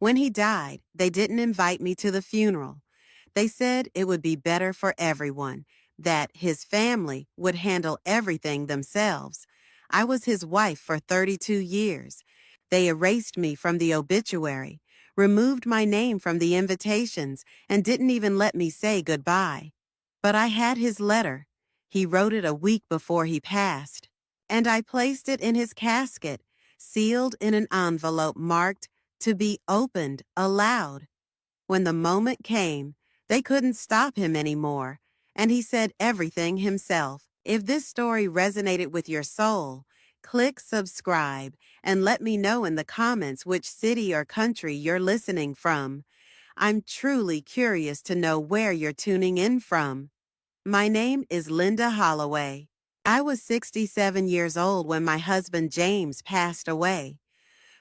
When he died, they didn't invite me to the funeral. They said it would be better for everyone, that his family would handle everything themselves. I was his wife for 32 years. They erased me from the obituary, removed my name from the invitations, and didn't even let me say goodbye. But I had his letter. He wrote it a week before he passed. And I placed it in his casket, sealed in an envelope marked to be opened aloud. When the moment came, they couldn't stop him anymore, and he said everything himself. If this story resonated with your soul, click subscribe and let me know in the comments which city or country you're listening from. I'm truly curious to know where you're tuning in from. My name is Linda Holloway. I was 67 years old when my husband James passed away.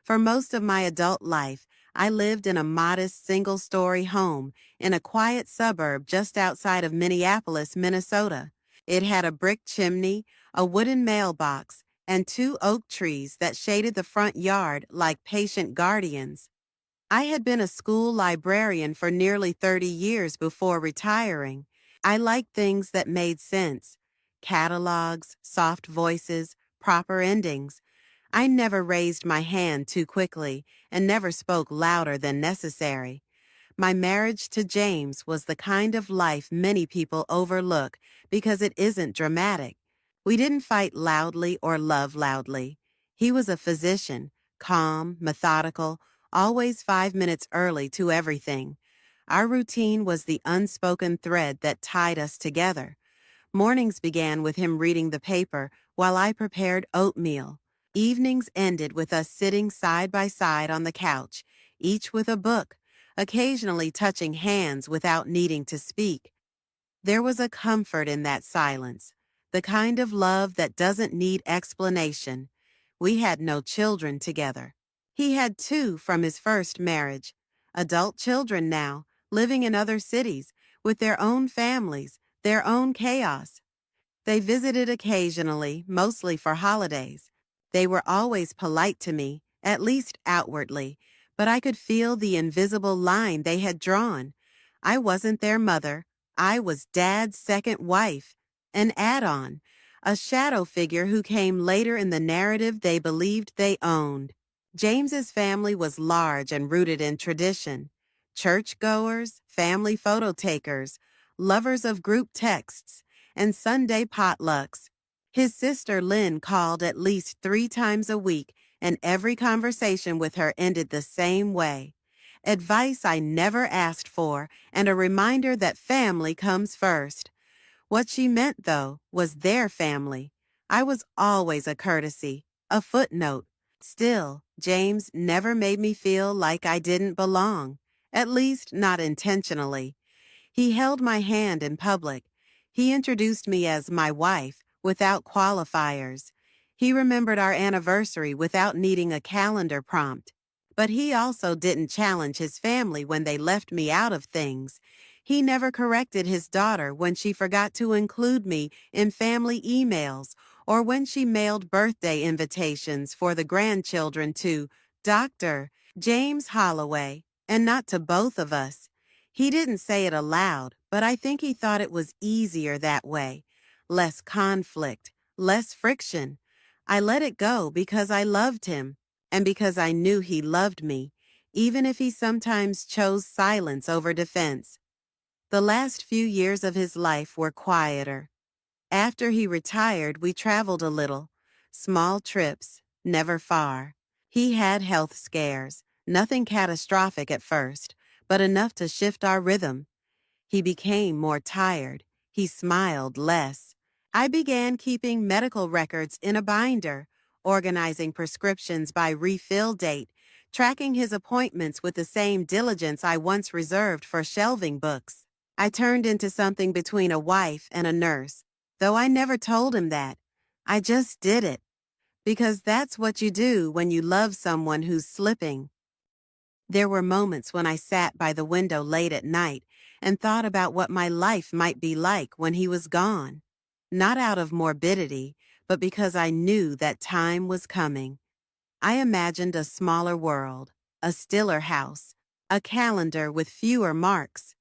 For most of my adult life, I lived in a modest single-story home in a quiet suburb just outside of Minneapolis, Minnesota. It had a brick chimney, a wooden mailbox, and two oak trees that shaded the front yard like patient guardians. I had been a school librarian for nearly 30 years before retiring. I liked things that made sense: catalogs, soft voices, proper endings. I never raised my hand too quickly and never spoke louder than necessary. My marriage to James was the kind of life many people overlook because it isn't dramatic. We didn't fight loudly or love loudly. He was a physician, calm, methodical, always 5 minutes early to everything. Our routine was the unspoken thread that tied us together. Mornings began with him reading the paper while I prepared oatmeal. Evenings ended with us sitting side by side on the couch, each with a book, occasionally touching hands without needing to speak. There was a comfort in that silence, the kind of love that doesn't need explanation. We had no children together. He had two from his first marriage, adult children now, living in other cities, with their own families, their own chaos. They visited occasionally, mostly for holidays. They were always polite to me, at least outwardly, but I could feel the invisible line they had drawn. I wasn't their mother. I was Dad's second wife, an add-on, a shadow figure who came later in the narrative they believed they owned. James's family was large and rooted in tradition. Churchgoers, family photo takers, lovers of group texts, and Sunday potlucks. His sister Lynn called at least 3 times a week, and every conversation with her ended the same way: advice I never asked for, and a reminder that family comes first. What she meant, though, was their family. I was always a courtesy, a footnote. Still, James never made me feel like I didn't belong, at least not intentionally. He held my hand in public. He introduced me as my wife without qualifiers. He remembered our anniversary without needing a calendar prompt. But he also didn't challenge his family when they left me out of things. He never corrected his daughter when she forgot to include me in family emails or when she mailed birthday invitations for the grandchildren to Dr. James Holloway, and not to both of us. He didn't say it aloud, but I think he thought it was easier that way. Less conflict, less friction. I let it go because I loved him, and because I knew he loved me, even if he sometimes chose silence over defense. The last few years of his life were quieter. After he retired, we traveled a little. Small trips, never far. He had health scares, nothing catastrophic at first, but enough to shift our rhythm. He became more tired. He smiled less. I began keeping medical records in a binder, organizing prescriptions by refill date, tracking his appointments with the same diligence I once reserved for shelving books. I turned into something between a wife and a nurse, though I never told him that. I just did it, because that's what you do when you love someone who's slipping. There were moments when I sat by the window late at night and thought about what my life might be like when he was gone. Not out of morbidity, but because I knew that time was coming. I imagined a smaller world, a stiller house, a calendar with fewer marks.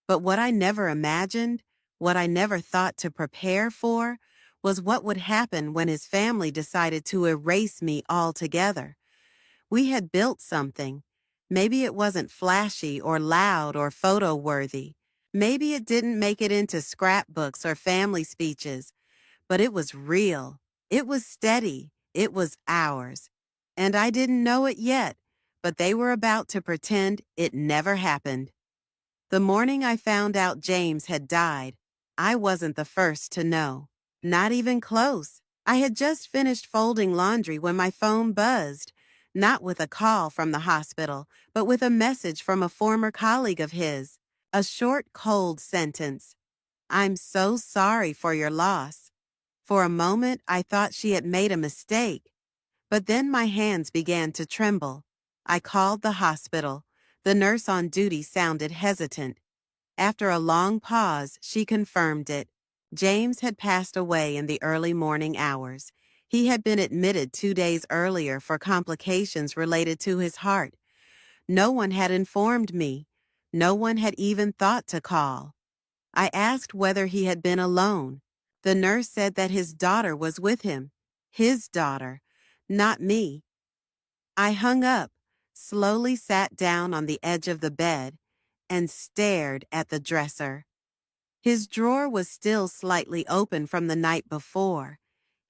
But what I never imagined, what I never thought to prepare for, was what would happen when his family decided to erase me altogether. We had built something. Maybe it wasn't flashy or loud or photo-worthy. Maybe it didn't make it into scrapbooks or family speeches, but it was real. It was steady. It was ours. And I didn't know it yet, but they were about to pretend it never happened. The morning I found out James had died, I wasn't the first to know. Not even close. I had just finished folding laundry when my phone buzzed, not with a call from the hospital, but with a message from a former colleague of his. A short, cold sentence. "I'm so sorry for your loss." For a moment, I thought she had made a mistake. But then my hands began to tremble. I called the hospital. The nurse on duty sounded hesitant. After a long pause, she confirmed it. James had passed away in the early morning hours. He had been admitted 2 days earlier for complications related to his heart. No one had informed me. No one had even thought to call. I asked whether he had been alone. The nurse said that his daughter was with him. His daughter, not me. I hung up, slowly sat down on the edge of the bed, and stared at the dresser. His drawer was still slightly open from the night before.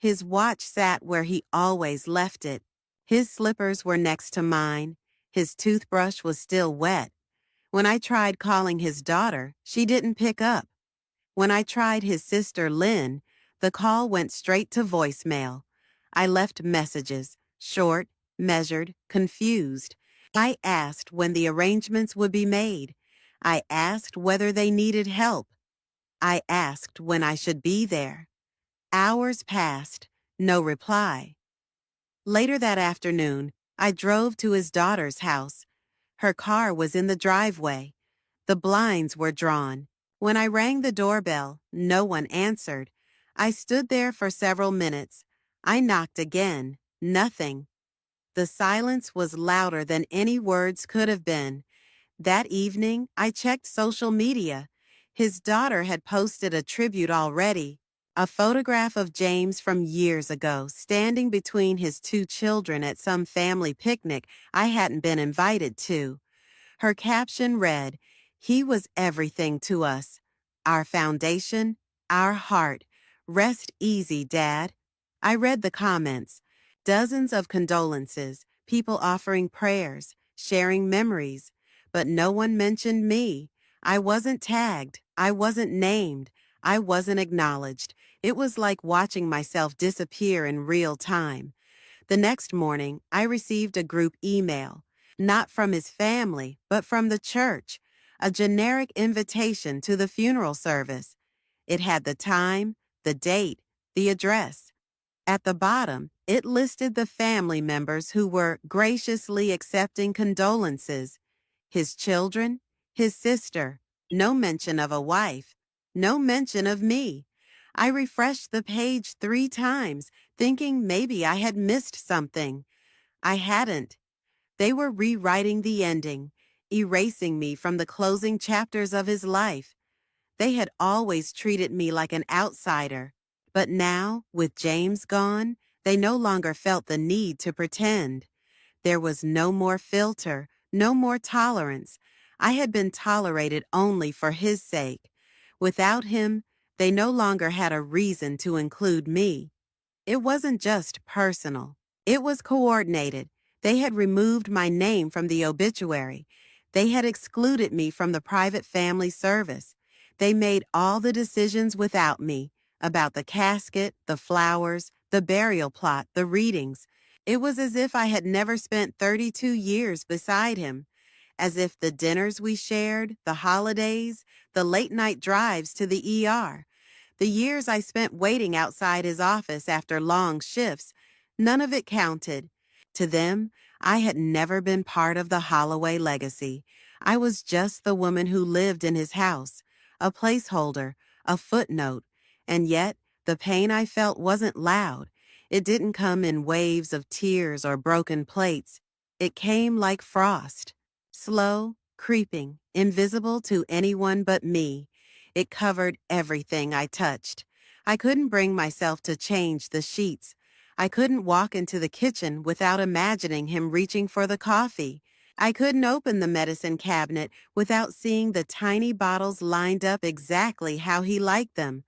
His watch sat where he always left it. His slippers were next to mine. His toothbrush was still wet. When I tried calling his daughter, she didn't pick up. When I tried his sister Lynn, the call went straight to voicemail. I left messages, short, measured, confused. I asked when the arrangements would be made. I asked whether they needed help. I asked when I should be there. Hours passed, no reply. Later that afternoon, I drove to his daughter's house. Her car was in the driveway. The blinds were drawn. When I rang the doorbell, no one answered. I stood there for several minutes. I knocked again. Nothing. The silence was louder than any words could have been. That evening, I checked social media. His daughter had posted a tribute already, a photograph of James from years ago, standing between his two children at some family picnic I hadn't been invited to. Her caption read, "He was everything to us. Our foundation, our heart. Rest easy, Dad." I read the comments. Dozens of condolences, people offering prayers, sharing memories. But no one mentioned me. I wasn't tagged. I wasn't named. I wasn't acknowledged. It was like watching myself disappear in real time. The next morning, I received a group email. Not from his family, but from the church, a generic invitation to the funeral service. It had the time, the date, the address. At the bottom, it listed the family members who were graciously accepting condolences. His children, his sister, no mention of a wife, no mention of me. I refreshed the page 3 times, thinking maybe I had missed something. I hadn't. They were rewriting the ending, erasing me from the closing chapters of his life. They had always treated me like an outsider, but now, with James gone, they no longer felt the need to pretend. There was no more filter, no more tolerance. I had been tolerated only for his sake. Without him, they no longer had a reason to include me. It wasn't just personal. It was coordinated. They had removed my name from the obituary. They had excluded me from the private family service. They made all the decisions without me, about the casket, the flowers, the burial plot, the readings. It was as if I had never spent 32 years beside him, as if the dinners we shared, the holidays, the late-night drives to the ER, the years I spent waiting outside his office after long shifts, none of it counted. To them, I had never been part of the Holloway legacy. I was just the woman who lived in his house, a placeholder, a footnote. And yet, the pain I felt wasn't loud. It didn't come in waves of tears or broken plates. It came like frost, slow, creeping, invisible to anyone but me. It covered everything I touched. I couldn't bring myself to change the sheets. I couldn't walk into the kitchen without imagining him reaching for the coffee. I couldn't open the medicine cabinet without seeing the tiny bottles lined up exactly how he liked them.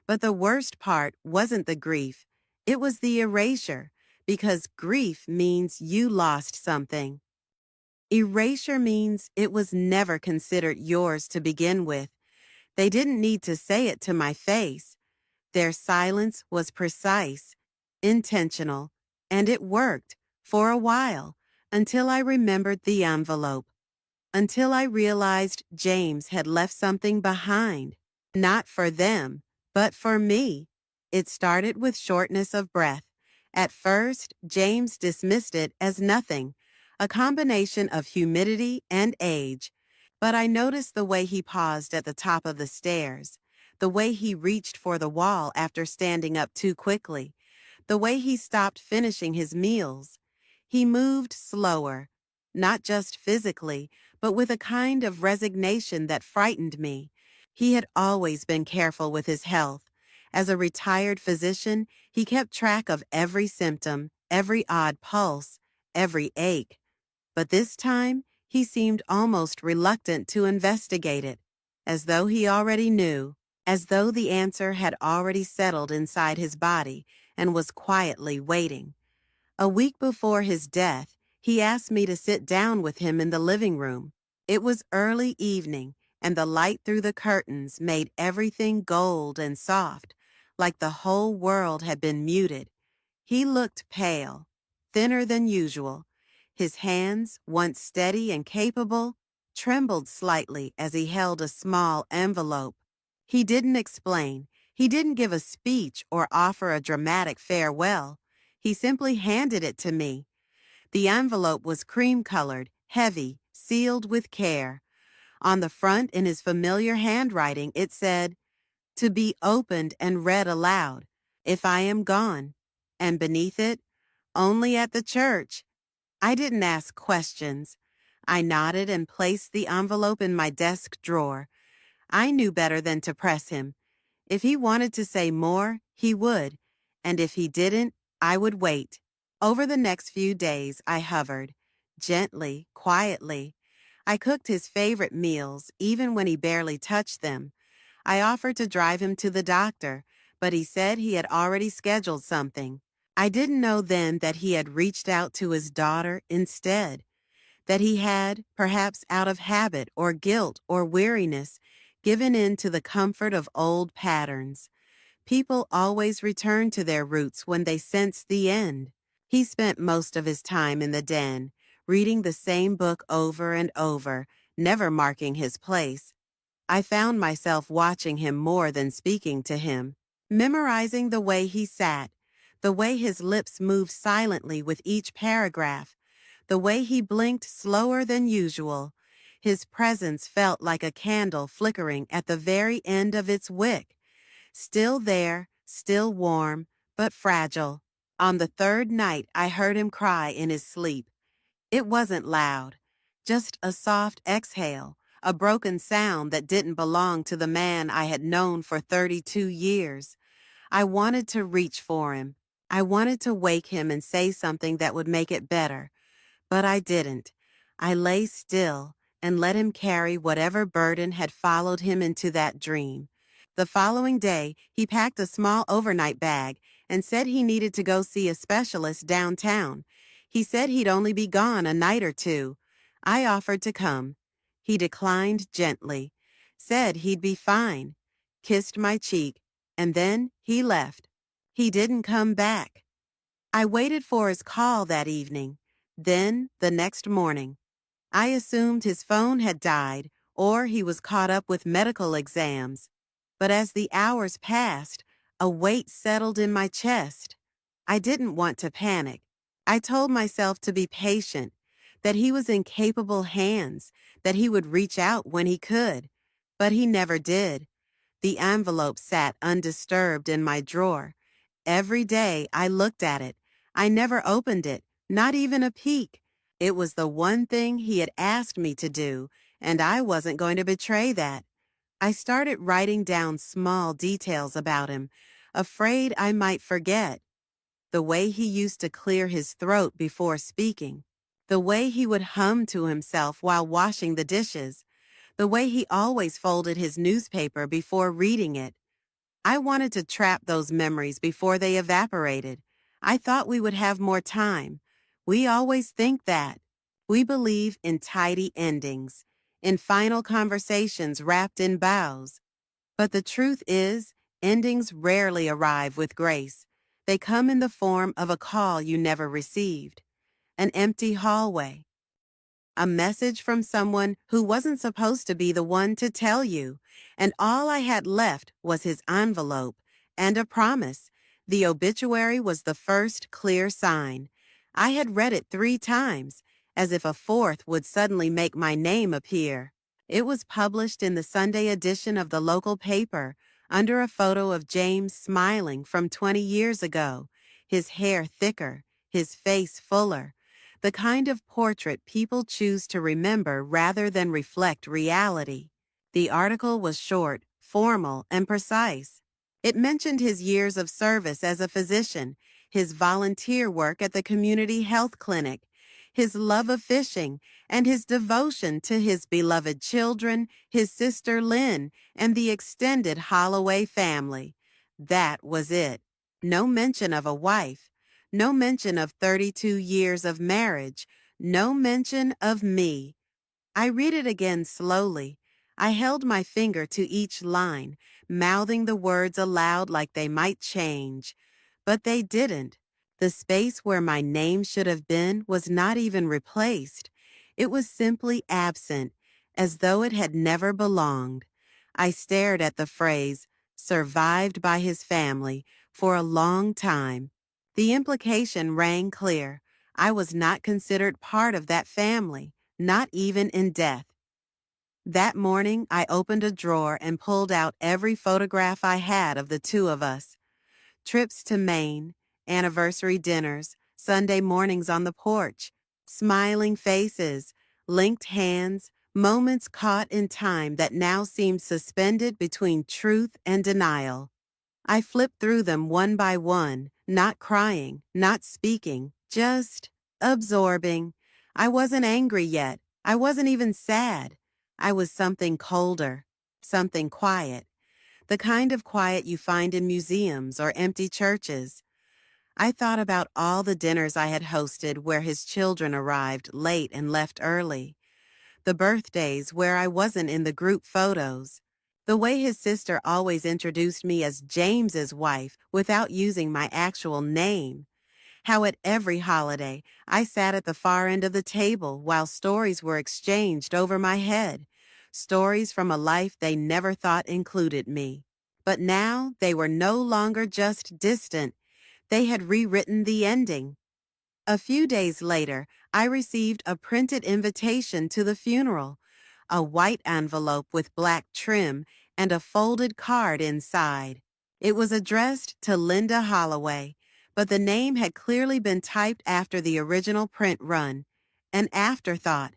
But the worst part wasn't the grief. It was the erasure, because grief means you lost something. Erasure means it was never considered yours to begin with. They didn't need to say it to my face. Their silence was precise, intentional, and it worked for a while until I remembered the envelope, until I realized James had left something behind, not for them, but for me. It started with shortness of breath. At first, James dismissed it as nothing, a combination of humidity and age. But I noticed the way he paused at the top of the stairs, the way he reached for the wall after standing up too quickly, the way he stopped finishing his meals. He moved slower, not just physically, but with a kind of resignation that frightened me. He had always been careful with his health. As a retired physician, he kept track of every symptom, every odd pulse, every ache. But this time, he seemed almost reluctant to investigate it, as though he already knew, as though the answer had already settled inside his body and was quietly waiting. A week before his death, he asked me to sit down with him in the living room. It was early evening, and the light through the curtains made everything gold and soft, like the whole world had been muted. He looked pale, thinner than usual. His hands, once steady and capable, trembled slightly as he held a small envelope. He didn't explain. He didn't give a speech or offer a dramatic farewell. He simply handed it to me. The envelope was cream-colored, heavy, sealed with care. On the front, in his familiar handwriting, it said, "To be opened and read aloud, if I am gone." And beneath it, "Only at the church." I didn't ask questions. I nodded and placed the envelope in my desk drawer. I knew better than to press him. If he wanted to say more, he would, and if he didn't, I would wait. Over the next few days, I hovered, gently, quietly. I cooked his favorite meals, even when he barely touched them. I offered to drive him to the doctor, but he said he had already scheduled something. I didn't know then that he had reached out to his daughter instead, that he had, perhaps out of habit or guilt or weariness, given in to the comfort of old patterns. People always return to their roots when they sense the end. He spent most of his time in the den, reading the same book over and over, never marking his place. I found myself watching him more than speaking to him, memorizing the way he sat, the way his lips moved silently with each paragraph, the way he blinked slower than usual. His presence felt like a candle flickering at the very end of its wick. Still there, still warm, but fragile. On the third night, I heard him cry in his sleep. It wasn't loud, just a soft exhale, a broken sound that didn't belong to the man I had known for 32 years. I wanted to reach for him. I wanted to wake him and say something that would make it better, but I didn't. I lay still and let him carry whatever burden had followed him into that dream. The following day, he packed a small overnight bag and said he needed to go see a specialist downtown. He said he'd only be gone a night or two. I offered to come. He declined gently, said he'd be fine, kissed my cheek, and then he left. He didn't come back. I waited for his call that evening. Then, the next morning, I assumed his phone had died or he was caught up with medical exams. But as the hours passed, a weight settled in my chest. I didn't want to panic. I told myself to be patient, that he was in capable hands, that he would reach out when he could. But he never did. The envelope sat undisturbed in my drawer. Every day I looked at it. I never opened it, not even a peek. It was the one thing he had asked me to do, and I wasn't going to betray that. I started writing down small details about him, afraid I might forget. The way he used to clear his throat before speaking, the way he would hum to himself while washing the dishes, the way he always folded his newspaper before reading it. I wanted to trap those memories before they evaporated. I thought we would have more time. We always think that. We believe in tidy endings, in final conversations wrapped in bows. But the truth is, endings rarely arrive with grace. They come in the form of a call you never received, an empty hallway, a message from someone who wasn't supposed to be the one to tell you, and all I had left was his envelope and a promise. The obituary was the first clear sign. I had read it 3 times, as if a fourth would suddenly make my name appear. It was published in the Sunday edition of the local paper, under a photo of James smiling from 20 years ago, his hair thicker, his face fuller, the kind of portrait people choose to remember rather than reflect reality. The article was short, formal, and precise. It mentioned his years of service as a physician, his volunteer work at the community health clinic, his love of fishing, and his devotion to his beloved children, his sister Lynn, and the extended Holloway family. That was it. No mention of a wife. No mention of 32 years of marriage. No mention of me. I read it again slowly. I held my finger to each line, mouthing the words aloud like they might change. But they didn't. The space where my name should have been was not even replaced. It was simply absent, as though it had never belonged. I stared at the phrase, survived by his family, for a long time. The implication rang clear. I was not considered part of that family, not even in death. That morning, I opened a drawer and pulled out every photograph I had of the two of us. Trips to Maine, anniversary dinners, Sunday mornings on the porch, smiling faces, linked hands, moments caught in time that now seemed suspended between truth and denial. I flipped through them one by one, not crying, not speaking, just absorbing. I wasn't angry yet. I wasn't even sad. I was something colder, something quiet, the kind of quiet you find in museums or empty churches. I thought about all the dinners I had hosted where his children arrived late and left early, the birthdays where I wasn't in the group photos, the way his sister always introduced me as James's wife without using my actual name, how at every holiday I sat at the far end of the table while stories were exchanged over my head, stories from a life they never thought included me. But now they were no longer just distant. They had rewritten the ending. A few days later, I received a printed invitation to the funeral, a white envelope with black trim and a folded card inside. It was addressed to Linda Holloway, but the name had clearly been typed after the original print run. An afterthought.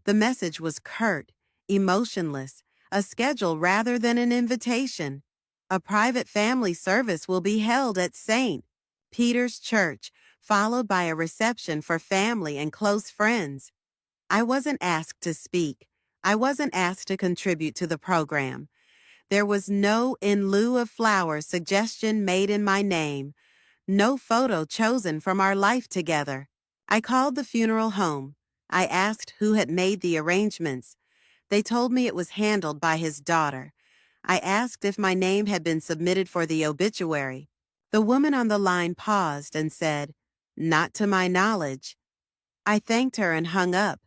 The message was curt, emotionless, a schedule rather than an invitation. A private family service will be held at St. Peter's Church, followed by a reception for family and close friends. I wasn't asked to speak. I wasn't asked to contribute to the program. There was no in lieu of flowers suggestion made in my name, no photo chosen from our life together. I called the funeral home. I asked who had made the arrangements. They told me it was handled by his daughter. I asked if my name had been submitted for the obituary. The woman on the line paused and said, "Not to my knowledge." I thanked her and hung up.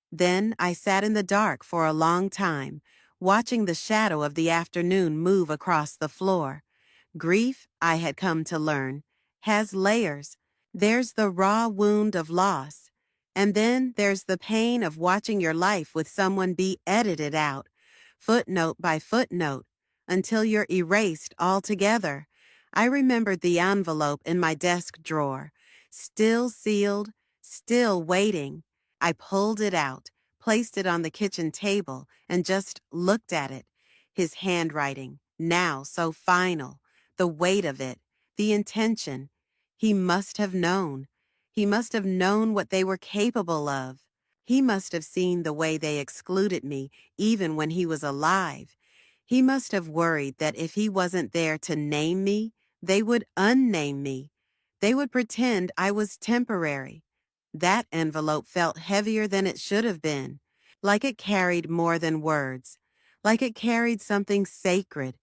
Then I sat in the dark for a long time, watching the shadow of the afternoon move across the floor. Grief, I had come to learn, has layers. There's the raw wound of loss, and then there's the pain of watching your life with someone be edited out, footnote by footnote, until you're erased altogether. I remembered the envelope in my desk drawer, still sealed, still waiting. I pulled it out, placed it on the kitchen table, and just looked at it. His handwriting, now so final, the weight of it, the intention. He must have known. He must have known what they were capable of. He must have seen the way they excluded me, even when he was alive. He must have worried that if he wasn't there to name me, they would unname me. They would pretend I was temporary. That envelope felt heavier than it should have been, like it carried more than words, like it carried something sacred.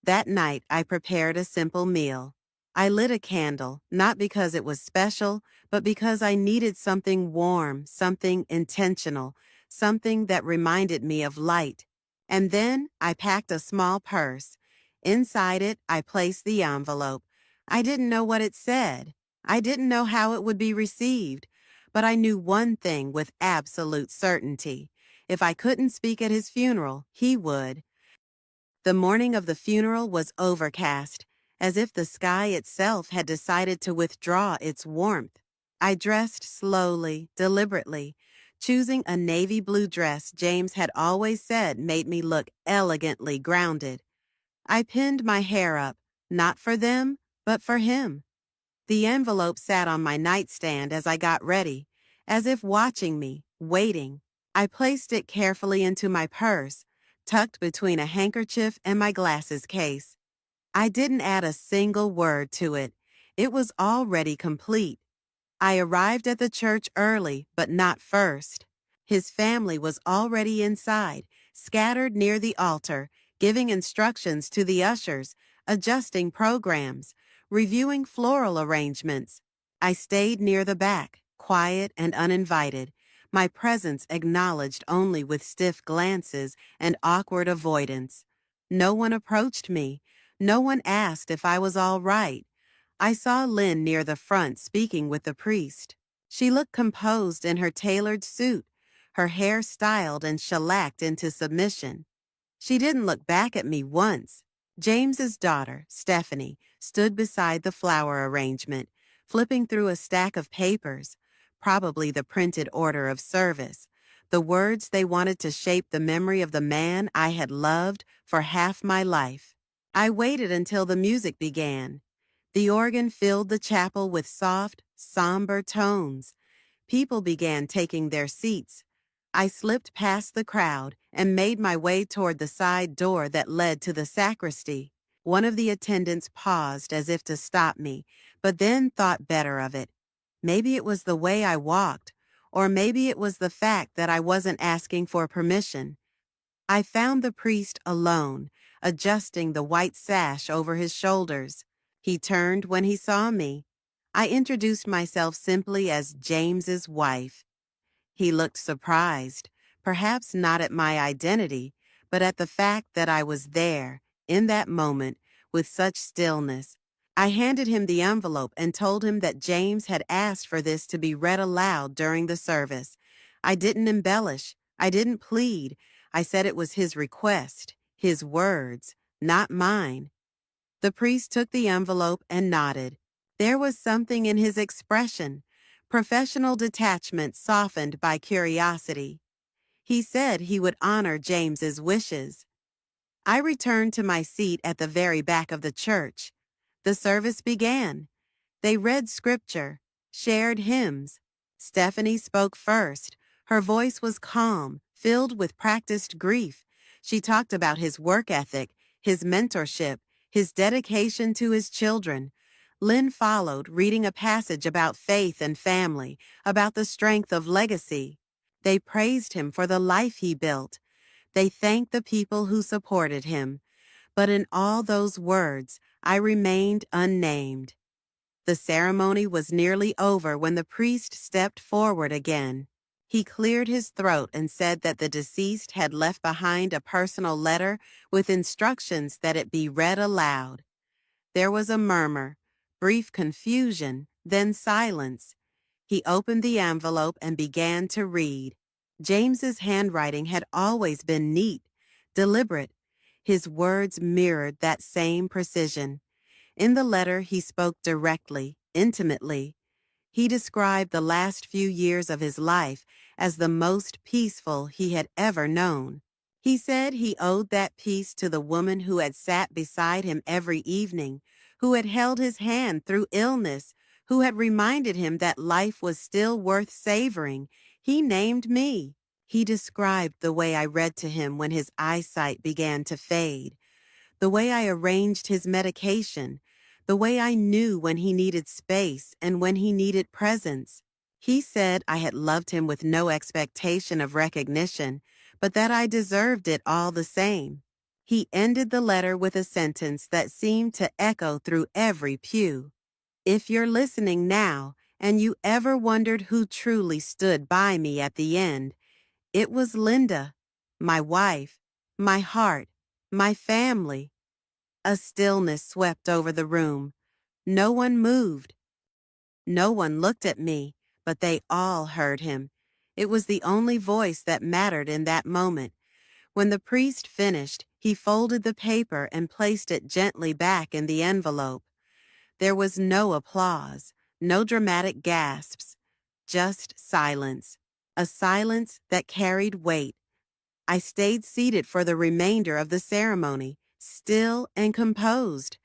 That night, I prepared a simple meal. I lit a candle, not because it was special, but because I needed something warm, something intentional, something that reminded me of light. And then I packed a small purse. Inside it, I placed the envelope. I didn't know what it said. I didn't know how it would be received. But I knew one thing with absolute certainty. If I couldn't speak at his funeral, he would. The morning of the funeral was overcast, as if the sky itself had decided to withdraw its warmth. I dressed slowly, deliberately, choosing a navy blue dress James had always said made me look elegantly grounded. I pinned my hair up, not for them, but for him. The envelope sat on my nightstand as I got ready, as if watching me, waiting. I placed it carefully into my purse, tucked between a handkerchief and my glasses case. I didn't add a single word to it. It was already complete. I arrived at the church early, but not first. His family was already inside, scattered near the altar, giving instructions to the ushers, adjusting programs, reviewing floral arrangements. I stayed near the back, quiet and uninvited, my presence acknowledged only with stiff glances and awkward avoidance. No one approached me. No one asked if I was all right. I saw Lynn near the front speaking with the priest. She looked composed in her tailored suit, her hair styled and shellacked into submission. She didn't look back at me once. James's daughter, Stephanie, stood beside the flower arrangement, flipping through a stack of papers, probably the printed order of service, the words they wanted to shape the memory of the man I had loved for half my life. I waited until the music began. The organ filled the chapel with soft, somber tones. People began taking their seats. I slipped past the crowd and made my way toward the side door that led to the sacristy. One of the attendants paused as if to stop me, but then thought better of it. Maybe it was the way I walked, or maybe it was the fact that I wasn't asking for permission. I found the priest alone, adjusting the white sash over his shoulders. He turned when he saw me. I introduced myself simply as James's wife. He looked surprised, perhaps not at my identity, but at the fact that I was there, in that moment, with such stillness. I handed him the envelope and told him that James had asked for this to be read aloud during the service. I didn't embellish. I didn't plead. I said it was his request, his words, not mine. The priest took the envelope and nodded. There was something in his expression, professional detachment softened by curiosity. He said he would honor James's wishes. I returned to my seat at the very back of the church. The service began. They read scripture, shared hymns. Stephanie spoke first. Her voice was calm, filled with practiced grief. She talked about his work ethic, his mentorship, his dedication to his children. Lynn followed, reading a passage about faith and family, about the strength of legacy. They praised him for the life he built. They thanked the people who supported him. But in all those words, I remained unnamed. The ceremony was nearly over when the priest stepped forward again. He cleared his throat and said that the deceased had left behind a personal letter with instructions that it be read aloud. There was a murmur, brief confusion, then silence. He opened the envelope and began to read. James's handwriting had always been neat, deliberate. His words mirrored that same precision. In the letter, he spoke directly, intimately. He described the last few years of his life as the most peaceful he had ever known. He said he owed that peace to the woman who had sat beside him every evening, who had held his hand through illness, who had reminded him that life was still worth savoring. He named me. He described the way I read to him when his eyesight began to fade, the way I arranged his medication, the way I knew when he needed space and when he needed presence. He said I had loved him with no expectation of recognition, but that I deserved it all the same. He ended the letter with a sentence that seemed to echo through every pew. If you're listening now, and you ever wondered who truly stood by me at the end, it was Linda, my wife, my heart, my family. A stillness swept over the room. No one moved. No one looked at me, but they all heard him. It was the only voice that mattered in that moment. When the priest finished, he folded the paper and placed it gently back in the envelope. There was no applause, no dramatic gasps, just silence, a silence that carried weight. I stayed seated for the remainder of the ceremony, still and composed.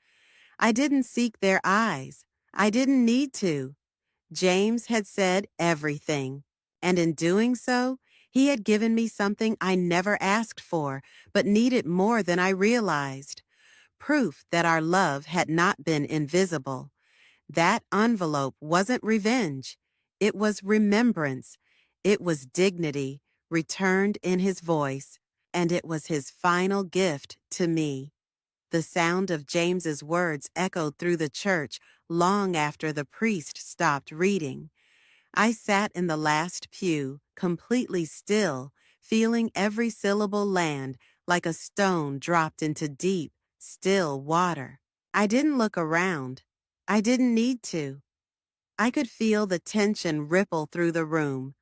I didn't seek their eyes. I didn't need to. James had said everything, and in doing so, he had given me something I never asked for, but needed more than I realized. Proof that our love had not been invisible. That envelope wasn't revenge. It was remembrance. It was dignity, returned in his voice, and it was his final gift to me. The sound of James's words echoed through the church long after the priest stopped reading. I sat in the last pew, completely still, feeling every syllable land like a stone dropped into deep, still water. I didn't look around. I didn't need to. I could feel the tension ripple through the room.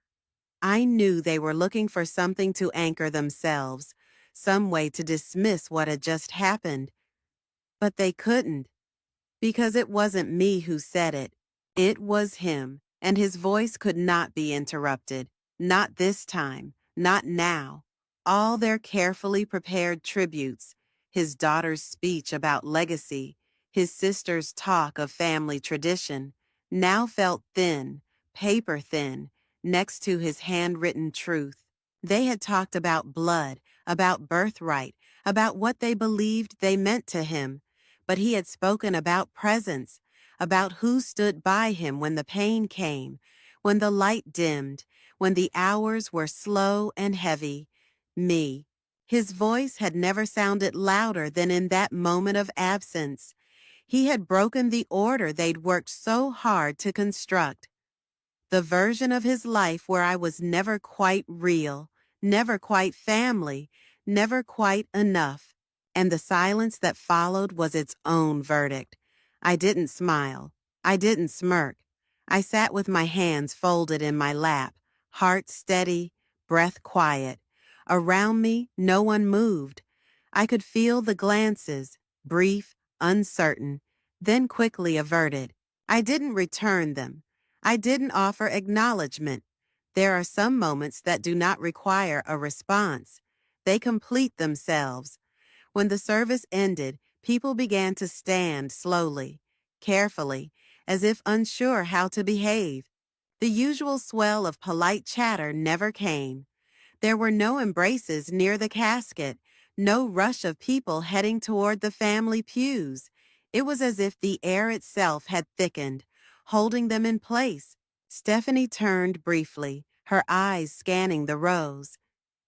I knew they were looking for something to anchor themselves, some way to dismiss what had just happened. But they couldn't, because it wasn't me who said it. It was him, and his voice could not be interrupted. Not this time, not now. All their carefully prepared tributes, his daughter's speech about legacy, his sister's talk of family tradition, now felt thin, paper thin, next to his handwritten truth. They had talked about blood, about birthright, about what they believed they meant to him, but he had spoken about presence, about who stood by him when the pain came, when the light dimmed, when the hours were slow and heavy. Me. His voice had never sounded louder than in that moment of absence. He had broken the order they'd worked so hard to construct. The version of his life where I was never quite real, never quite family, never quite enough. And the silence that followed was its own verdict. I didn't smile. I didn't smirk. I sat with my hands folded in my lap, heart steady, breath quiet. Around me, no one moved. I could feel the glances, brief, uncertain, then quickly averted. I didn't return them. I didn't offer acknowledgement. There are some moments that do not require a response. They complete themselves. When the service ended, people began to stand slowly, carefully, as if unsure how to behave. The usual swell of polite chatter never came. There were no embraces near the casket, no rush of people heading toward the family pews. It was as if the air itself had thickened, holding them in place. Stephanie turned briefly, her eyes scanning the rows.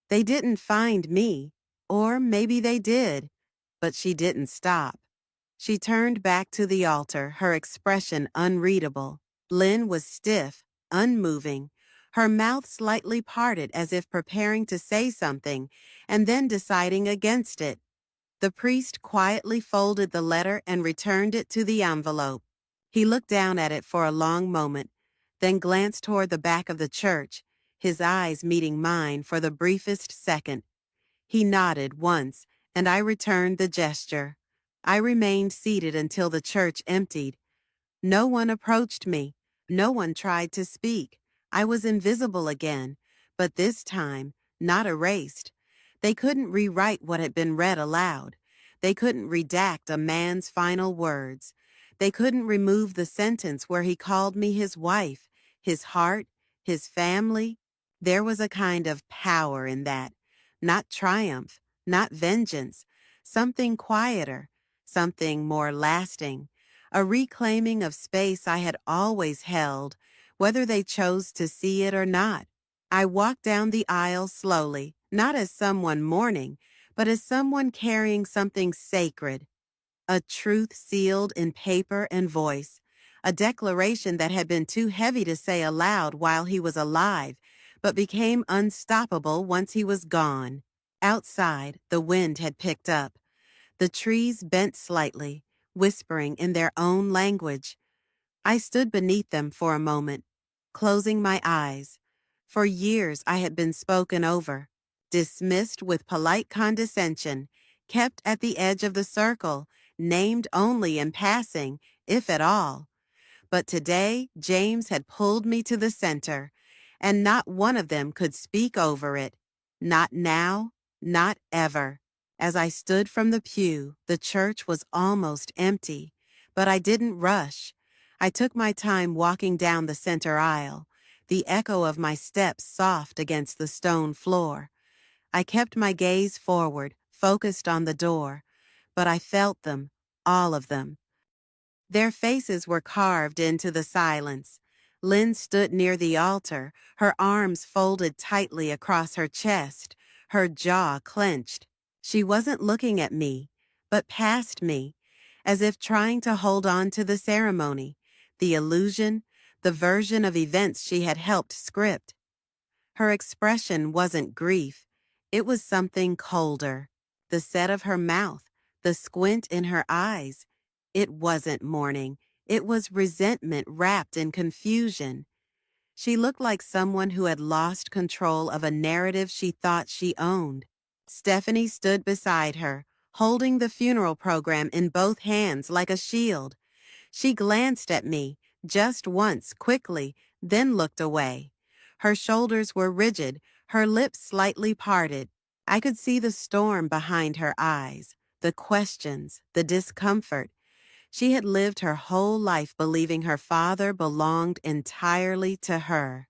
They didn't find me, or maybe they did, but she didn't stop. She turned back to the altar, her expression unreadable. Lynn was stiff, unmoving, her mouth slightly parted as if preparing to say something, and then deciding against it. The priest quietly folded the letter and returned it to the envelope. He looked down at it for a long moment, then glanced toward the back of the church, his eyes meeting mine for the briefest second. He nodded once, and I returned the gesture. I remained seated until the church emptied. No one approached me. No one tried to speak. I was invisible again, but this time, not erased. They couldn't rewrite what had been read aloud. They couldn't redact a man's final words. They couldn't remove the sentence where he called me his wife, his heart, his family. There was a kind of power in that. Not triumph, not vengeance. Something quieter, something more lasting. A reclaiming of space I had always held, whether they chose to see it or not. I walked down the aisle slowly, not as someone mourning, but as someone carrying something sacred, a truth sealed in paper and voice, a declaration that had been too heavy to say aloud while he was alive, but became unstoppable once he was gone. Outside, the wind had picked up. The trees bent slightly, whispering in their own language. I stood beneath them for a moment, closing my eyes. For years I had been spoken over, dismissed with polite condescension, kept at the edge of the circle, named only in passing, if at all. But today James had pulled me to the center, and not one of them could speak over it. Not now, not ever. As I stood from the pew, the church was almost empty, but I didn't rush. I took my time walking down the center aisle, the echo of my steps soft against the stone floor. I kept my gaze forward, focused on the door, but I felt them, all of them. Their faces were carved into the silence. Lynn stood near the altar, her arms folded tightly across her chest, her jaw clenched. She wasn't looking at me, but past me, as if trying to hold on to the ceremony, the illusion, the version of events she had helped script. Her expression wasn't grief. It was something colder. The set of her mouth, the squint in her eyes. It wasn't mourning. It was resentment wrapped in confusion. She looked like someone who had lost control of a narrative she thought she owned. Stephanie stood beside her, holding the funeral program in both hands like a shield. She glanced at me, just once, quickly, then looked away. Her shoulders were rigid, her lips slightly parted. I could see the storm behind her eyes, the questions, the discomfort. She had lived her whole life believing her father belonged entirely to her,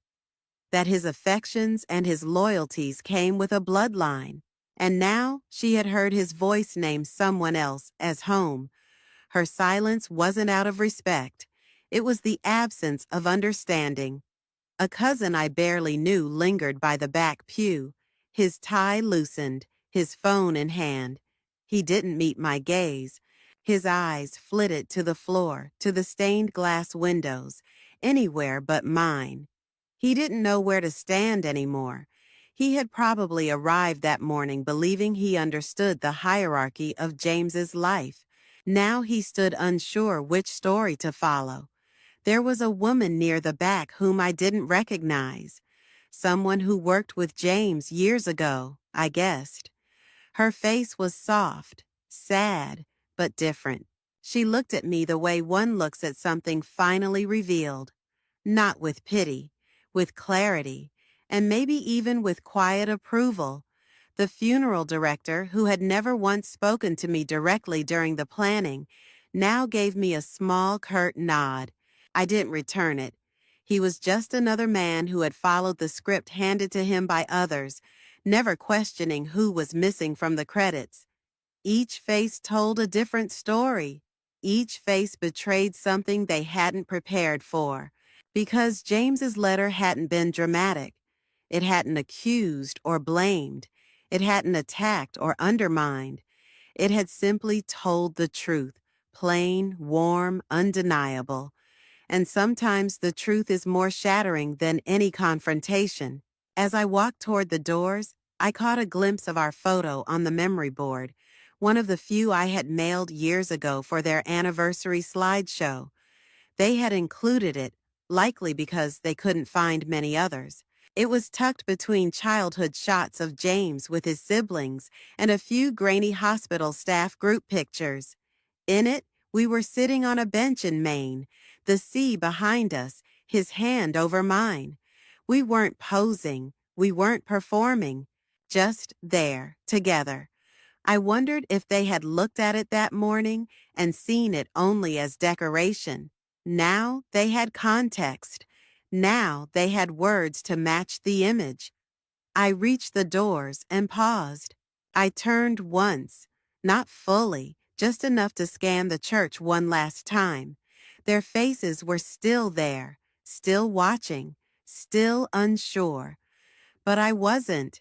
that his affections and his loyalties came with a bloodline. And now she had heard his voice name someone else as home. Her silence wasn't out of respect. It was the absence of understanding. A cousin I barely knew lingered by the back pew, his tie loosened, his phone in hand. He didn't meet my gaze. His eyes flitted to the floor, to the stained glass windows, anywhere but mine. He didn't know where to stand anymore. He had probably arrived that morning believing he understood the hierarchy of James's life. Now he stood unsure which story to follow. There was a woman near the back whom I didn't recognize. Someone who worked with James years ago, I guessed. Her face was soft, sad, but different. She looked at me the way one looks at something finally revealed. Not with pity, with clarity, and maybe even with quiet approval. The funeral director, who had never once spoken to me directly during the planning, now gave me a small, curt nod. I didn't return it. He was just another man who had followed the script handed to him by others, never questioning who was missing from the credits. Each face told a different story. Each face betrayed something they hadn't prepared for. Because James's letter hadn't been dramatic. It hadn't accused or blamed. It hadn't attacked or undermined. It had simply told the truth, plain, warm, undeniable. And sometimes the truth is more shattering than any confrontation. As I walked toward the doors, I caught a glimpse of our photo on the memory board, one of the few I had mailed years ago for their anniversary slideshow. They had included it, likely because they couldn't find many others. It was tucked between childhood shots of James with his siblings and a few grainy hospital staff group pictures. In it, we were sitting on a bench in Maine, the sea behind us, his hand over mine. We weren't posing. We weren't performing, just there, together. I wondered if they had looked at it that morning and seen it only as decoration. Now they had context. Now they had words to match the image. I reached the doors and paused. I turned once, not fully, just enough to scan the church one last time. Their faces were still there, still watching, still unsure. But I wasn't.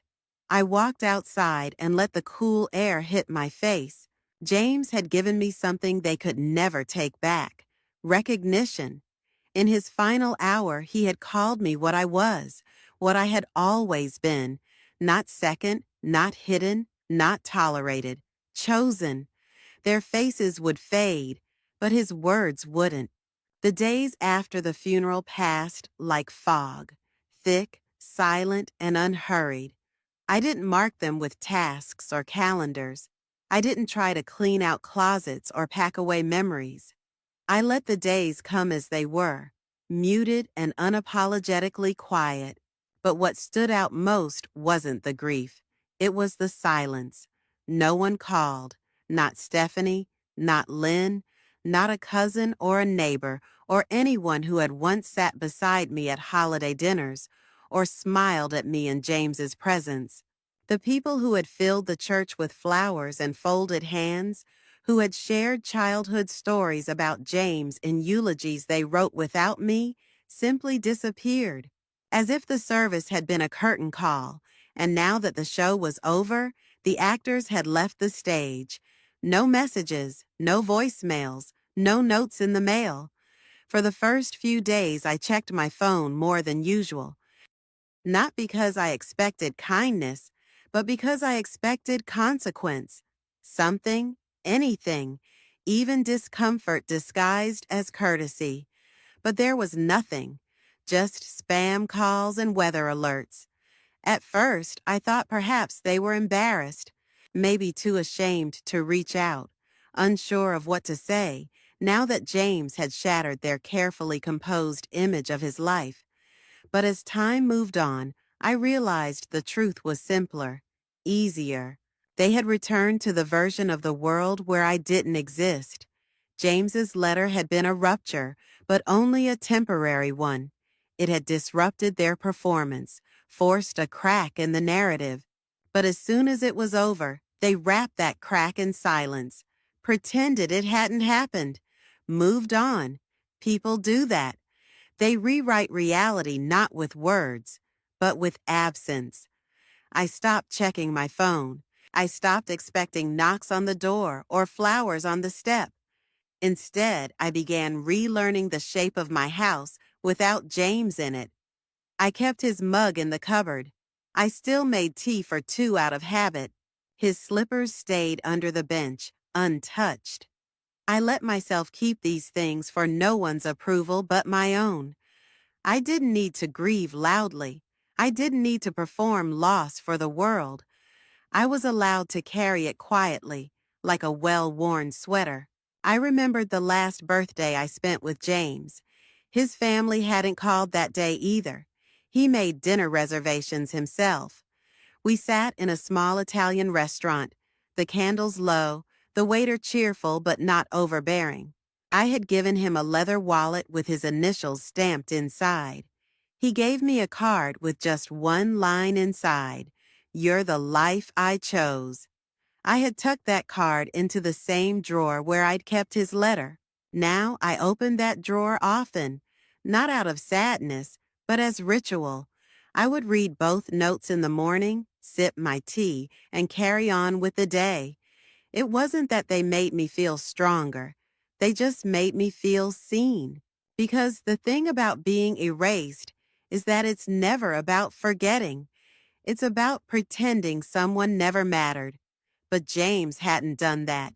I walked outside and let the cool air hit my face. James had given me something they could never take back: recognition. In his final hour, he had called me what I was, what I had always been: not second, not hidden, not tolerated, chosen. Their faces would fade, but his words wouldn't. The days after the funeral passed like fog, thick, silent, and unhurried. I didn't mark them with tasks or calendars. I didn't try to clean out closets or pack away memories. I let the days come as they were, muted and unapologetically quiet. But what stood out most wasn't the grief. It was the silence. No one called. Not Stephanie, not Lynn, not a cousin or a neighbor or anyone who had once sat beside me at holiday dinners or smiled at me in James's presence. The people who had filled the church with flowers and folded hands, who had shared childhood stories about James in eulogies they wrote without me, simply disappeared, as if the service had been a curtain call, and now that the show was over, the actors had left the stage. No messages, no voicemails, no notes in the mail. For the first few days, I checked my phone more than usual, not because I expected kindness, but because I expected consequence. Something, anything, even discomfort disguised as courtesy. But there was nothing, just spam calls and weather alerts. At first, I thought perhaps they were embarrassed, maybe too ashamed to reach out, unsure of what to say, now that James had shattered their carefully composed image of his life. But as time moved on, I realized the truth was simpler, easier. They had returned to the version of the world where I didn't exist. James's letter had been a rupture, but only a temporary one. It had disrupted their performance, forced a crack in the narrative. But as soon as it was over, they wrapped that crack in silence, pretended it hadn't happened, moved on. People do that. They rewrite reality not with words, but with absence. I stopped checking my phone. I stopped expecting knocks on the door or flowers on the step. Instead, I began relearning the shape of my house without James in it. I kept his mug in the cupboard. I still made tea for two out of habit. His slippers stayed under the bench, untouched. I let myself keep these things for no one's approval but my own. I didn't need to grieve loudly. I didn't need to perform loss for the world. I was allowed to carry it quietly, like a well-worn sweater. I remembered the last birthday I spent with James. His family hadn't called that day either. He made dinner reservations himself. We sat in a small Italian restaurant, the candles low, the waiter cheerful but not overbearing. I had given him a leather wallet with his initials stamped inside. He gave me a card with just one line inside: "You're the life I chose." I had tucked that card into the same drawer where I'd kept his letter. Now I opened that drawer often, not out of sadness, but as ritual. I would read both notes in the morning, sip my tea, and carry on with the day. It wasn't that they made me feel stronger. They just made me feel seen. Because the thing about being erased is that it's never about forgetting. It's about pretending someone never mattered. But James hadn't done that.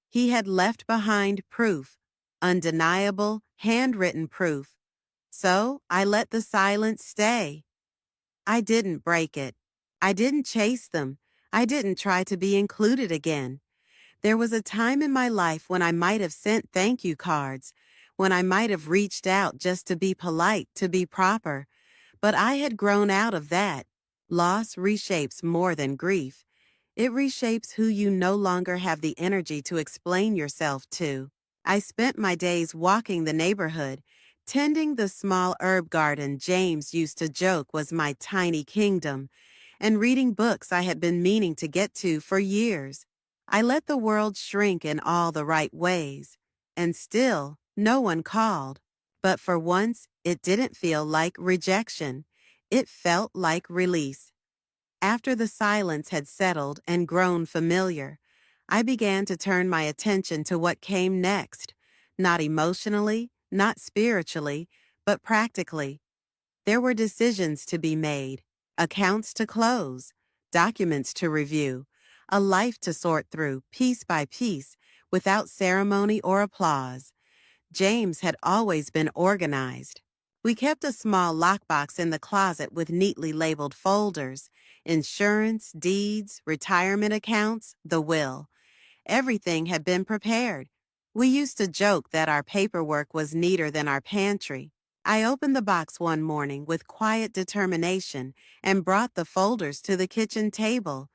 He had left behind proof, undeniable, handwritten proof. So I let the silence stay. I didn't break it. I didn't chase them. I didn't try to be included again. There was a time in my life when I might have sent thank you cards, when I might have reached out just to be polite, to be proper. But I had grown out of that. Loss reshapes more than grief. It reshapes who you no longer have the energy to explain yourself to. I spent my days walking the neighborhood, tending the small herb garden James used to joke was my tiny kingdom, and reading books I had been meaning to get to for years. I let the world shrink in all the right ways, and still, no one called. But for once, it didn't feel like rejection. It felt like release. After the silence had settled and grown familiar, I began to turn my attention to what came next, not emotionally, not spiritually, but practically. There were decisions to be made, accounts to close, documents to review, a life to sort through piece by piece without ceremony or applause. James had always been organized. We kept a small lockbox in the closet with neatly labeled folders: insurance, deeds, retirement accounts, the will. Everything had been prepared. We used to joke that our paperwork was neater than our pantry. I opened the box one morning with quiet determination and brought the folders to the kitchen table.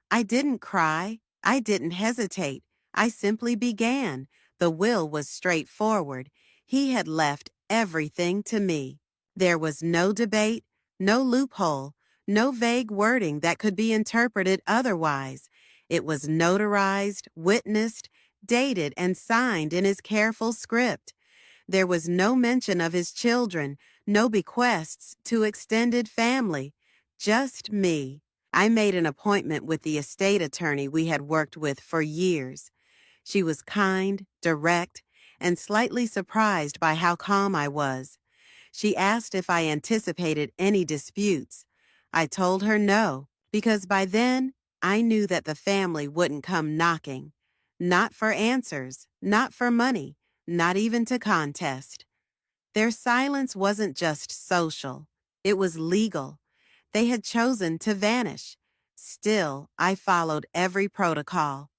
I didn't cry. I didn't hesitate. I simply began. The will was straightforward. He had left everything to me. There was no debate, no loophole, no vague wording that could be interpreted otherwise. It was notarized, witnessed, dated, and signed in his careful script. There was no mention of his children, no bequests to extended family, just me. I made an appointment with the estate attorney we had worked with for years. She was kind, direct, and slightly surprised by how calm I was. She asked if I anticipated any disputes. I told her no, because by then I knew that the family wouldn't come knocking. Not for answers, not for money, not even to contest. Their silence wasn't just social, it was legal. They had chosen to vanish. Still, I followed every protocol.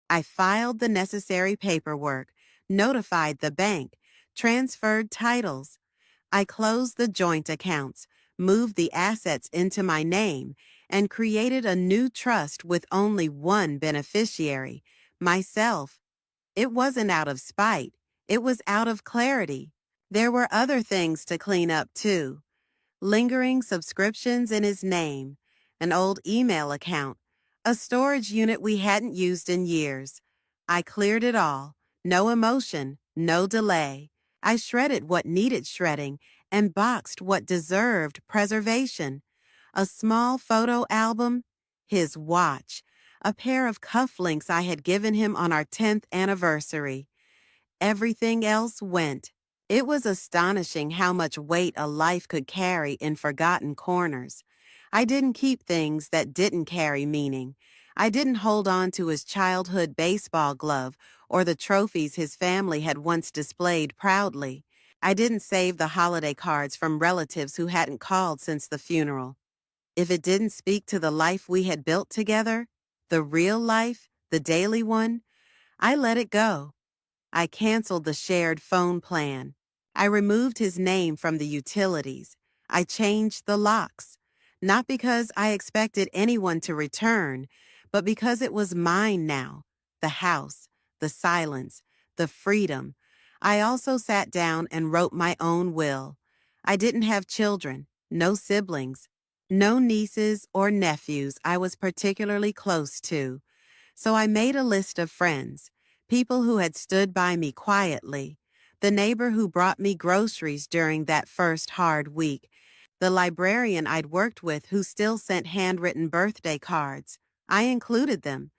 I filed the necessary paperwork, notified the bank, transferred titles. I closed the joint accounts, moved the assets into my name, and created a new trust with only one beneficiary, myself. It wasn't out of spite. It was out of clarity. There were other things to clean up, too. Lingering subscriptions in his name, an old email account, a storage unit we hadn't used in years. I cleared it all. No emotion, no delay. I shredded what needed shredding and boxed what deserved preservation. A small photo album, his watch, a pair of cufflinks I had given him on our 10th anniversary. Everything else went. It was astonishing how much weight a life could carry in forgotten corners. I didn't keep things that didn't carry meaning. I didn't hold on to his childhood baseball glove or the trophies his family had once displayed proudly. I didn't save the holiday cards from relatives who hadn't called since the funeral. If it didn't speak to the life we had built together, the real life, the daily one, I let it go. I canceled the shared phone plan. I removed his name from the utilities. I changed the locks, not because I expected anyone to return, but because it was mine now. The house, the silence, the freedom. I also sat down and wrote my own will. I didn't have children, no siblings, no nieces or nephews I was particularly close to. So I made a list of friends, people who had stood by me quietly, the neighbor who brought me groceries during that first hard week, the librarian I'd worked with who still sent handwritten birthday cards. I included them.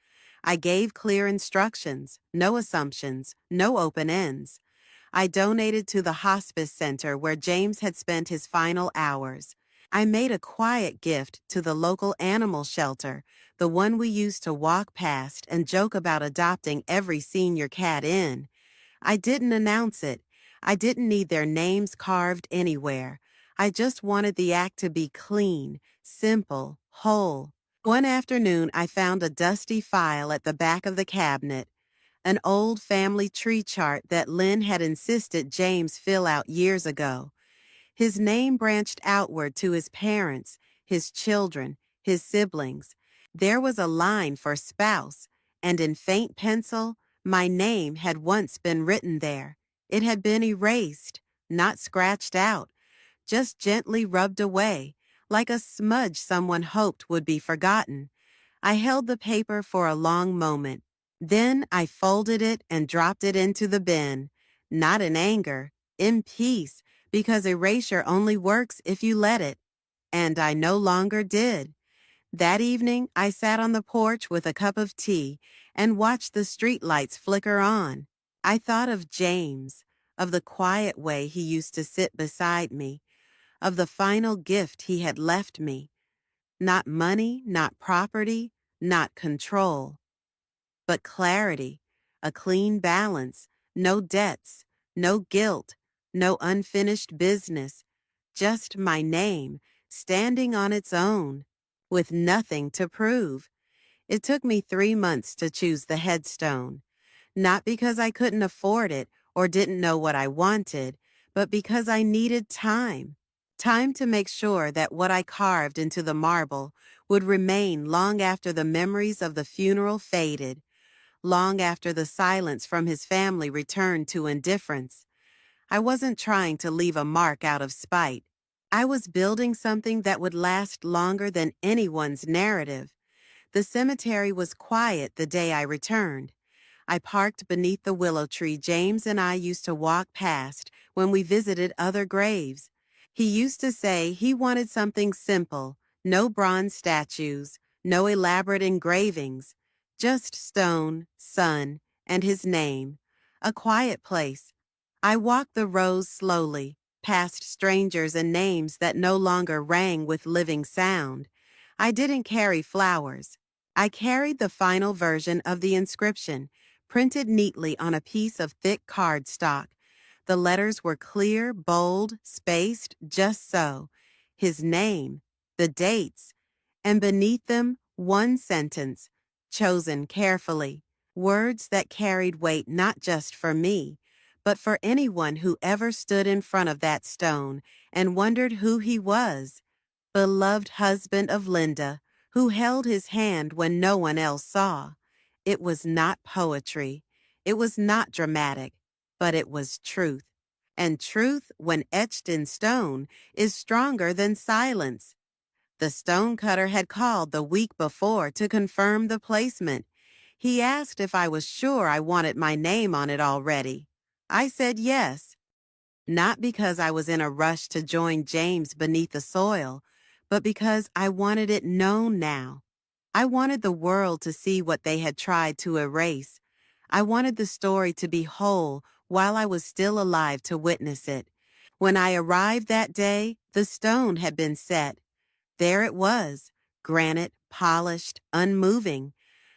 I gave clear instructions, no assumptions, no open ends. I donated to the hospice center where James had spent his final hours. I made a quiet gift to the local animal shelter, the one we used to walk past and joke about adopting every senior cat in. I didn't announce it. I didn't need their names carved anywhere. I just wanted the act to be clean, simple, whole. One afternoon, I found a dusty file at the back of the cabinet, an old family tree chart that Lynn had insisted James fill out years ago. His name branched outward to his parents, his children, his siblings. There was a line for spouse, and in faint pencil, my name had once been written there. It had been erased, not scratched out, just gently rubbed away, like a smudge someone hoped would be forgotten. I held the paper for a long moment. Then I folded it and dropped it into the bin, not in anger, in peace, because erasure only works if you let it. And I no longer did. That evening, I sat on the porch with a cup of tea and watched the streetlights flicker on. I thought of James, of the quiet way he used to sit beside me, of the final gift he had left me. Not money, not property, not control, but clarity, a clean balance, no debts, no guilt, no unfinished business, just my name, standing on its own, with nothing to prove. It took me 3 months to choose the headstone, not because I couldn't afford it or didn't know what I wanted, but because I needed time. Time to make sure that what I carved into the marble would remain long after the memories of the funeral faded, long after the silence from his family returned to indifference. I wasn't trying to leave a mark out of spite. I was building something that would last longer than anyone's narrative. The cemetery was quiet the day I returned. I parked beneath the willow tree James and I used to walk past when we visited other graves. He used to say he wanted something simple, no bronze statues, no elaborate engravings, just stone, sun, and his name. A quiet place. I walked the rows slowly, past strangers and names that no longer rang with living sound. I didn't carry flowers. I carried the final version of the inscription, printed neatly on a piece of thick cardstock. The letters were clear, bold, spaced, just so. His name, the dates, and beneath them, one sentence, chosen carefully. Words that carried weight not just for me, but for anyone who ever stood in front of that stone and wondered who he was. Beloved husband of Linda, who held his hand when no one else saw. It was not poetry. It was not dramatic, but it was truth. And truth, when etched in stone, is stronger than silence. The stonecutter had called the week before to confirm the placement. He asked if I was sure I wanted my name on it already. I said yes, not because I was in a rush to join James beneath the soil, but because I wanted it known now. I wanted the world to see what they had tried to erase. I wanted the story to be whole while I was still alive to witness it. When I arrived that day, the stone had been set. There it was, granite, polished, unmoving.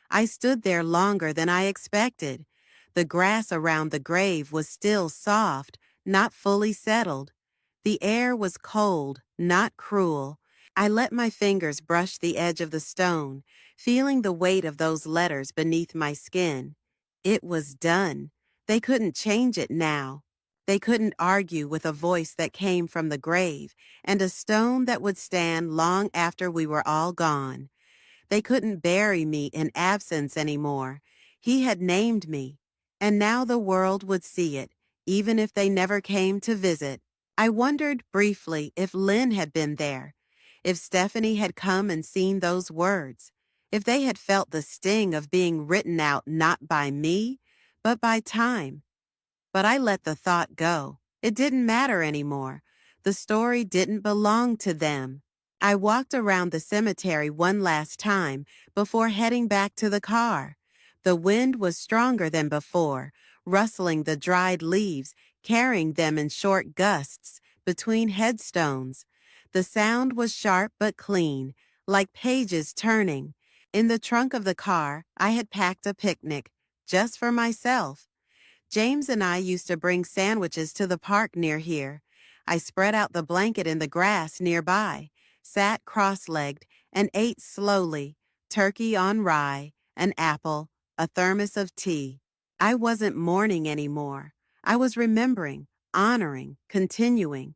I stood there longer than I expected. The grass around the grave was still soft, not fully settled. The air was cold, not cruel. I let my fingers brush the edge of the stone, feeling the weight of those letters beneath my skin. It was done. They couldn't change it now. They couldn't argue with a voice that came from the grave and a stone that would stand long after we were all gone. They couldn't bury me in absence anymore. He had named me, and now the world would see it, even if they never came to visit. I wondered briefly if Lynn had been there, if Stephanie had come and seen those words, if they had felt the sting of being written out not by me, but by time. But I let the thought go. It didn't matter anymore. The story didn't belong to them. I walked around the cemetery one last time before heading back to the car. The wind was stronger than before, rustling the dried leaves, carrying them in short gusts between headstones. The sound was sharp but clean, like pages turning. In the trunk of the car, I had packed a picnic, just for myself. James and I used to bring sandwiches to the park near here. I spread out the blanket in the grass nearby, sat cross-legged, and ate slowly, turkey on rye, an apple, a thermos of tea. I wasn't mourning anymore. I was remembering, honoring, continuing.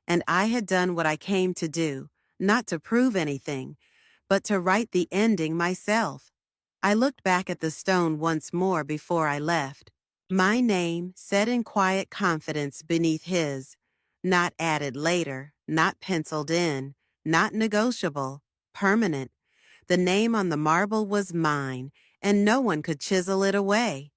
And I had done what I came to do, not to prove anything, but to write the ending myself. I looked back at the stone once more before I left. My name set in quiet confidence beneath his, not added later, not penciled in, not negotiable, permanent. The name on the marble was mine, and no one could chisel it away.